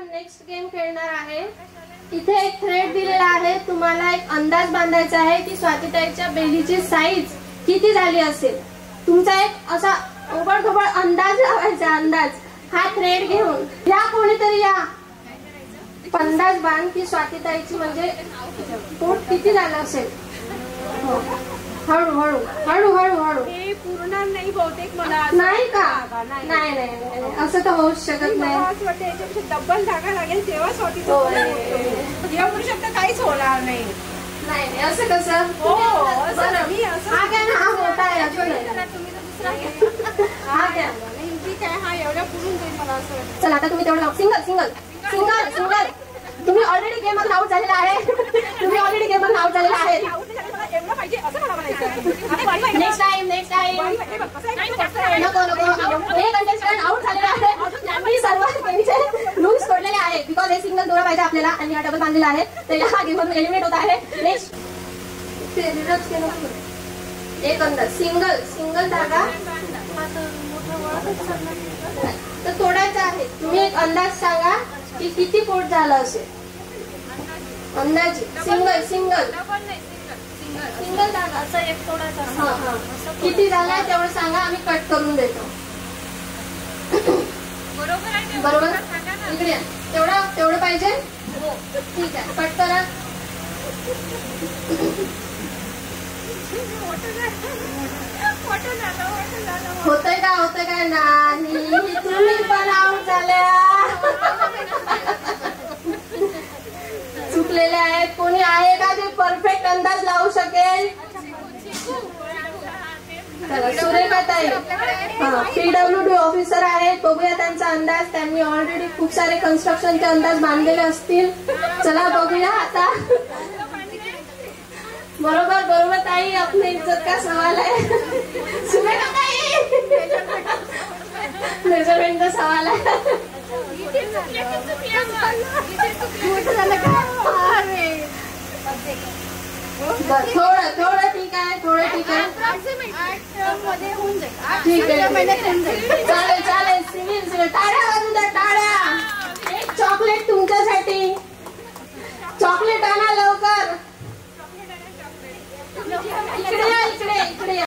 आपण next game खेळणार आहे। इथे एक थ्रेड दिलेला आहे, तुम्हाला एक अंदाज बांधायचा आहे की स्वातीताईच्या बेलीची साईज किती झाली असेल। तुमचा एक असा ओबडधोबड अंदाज लावायचा, अंदाज। हा थ्रेड घेऊन या, कोणीतरी या, अंदाज बांध की स्वातीताईची म्हणजे पोट किती झालं असेल। हळू हळू हळू हळू हळू, हे पूर्ण नाही बहुतेक मला नाही का? नाही नाही, असं तर होऊच शकत नाही। असं वाटतं याच्यापेक्षा डबल जागा लागेल तेव्हा स्वातीचं एवढू शकतं, काहीच होणार नाही। नाही नाही, असं कसं? हा घ्या ना, हा मोठा आहे अजून। तुम्ही दुसरा घ्या, हा घ्या, ठीक आहे, हा एवढ्या पुरून जाईल मला असं वाटतं। चला आता तुम्ही तेवढं लाव, सिंगल सिंगल सिंगल सिंगल। तुम्ही ऑलरेडी गेम मध्ये आउट झालेला आहे, तुम्ही ऑलरेडी गेम मध्ये आउट झालेला आहे। नेक्स्ट टाइम नेक्स्ट टाइम नको नको, हे कंटेस्टंट आउट झालेला आहे। त्यांनी सर्व गेमचे रूल्स तोडलेले आहे, बिकॉज हे सिंगल दोरा पाहिजे आपल्याला आणि हा डबल बांधलेला आहे, तर हा गेम मधून एलिमिनेट होत आहे। नेक्स्ट एक अंदाज, सिंगल सिंगल धागा तर तोडायचा आहे। तुम्ही एक अंदाज सांगा की किती पोट झालं असेल, अंदाजे। सिंगल सिंगल सिंगल धागा असं एक तोडायचा, किती झालाय तेवढं सांगा, आम्ही कट करून देतो। बरोबर, इकडे तेवढं पाहिजे, ठीक आहे, कट करा। होतंय का नाही, तुम्ही पण आउट झाल्या, चुकलेल्या आहेत। कोणी आहे का जे परफेक्ट अंदाज लावू शकेल? सुरेखाताई PWD ऑफिसर आहेत, बघूया त्यांचा अंदाज। त्यांनी ऑलरेडी खूप सारे कन्स्ट्रक्शनचे अंदाज बांधलेले असतील, चला बघूया आता। बरोबर बरोबर ताई, अपनी इज्जत का सवाल है। सुरेखाताई मेजरमेंट का सवाल है। थोडं थोडं ठीक आहे, थोडं ठीक आहे, ठीक आहे, चालेल चालेल। सिव्हिल टाळ्या वाजून द्या, टाळ्या। एक चॉकलेट तुमच्यासाठी, चॉकलेट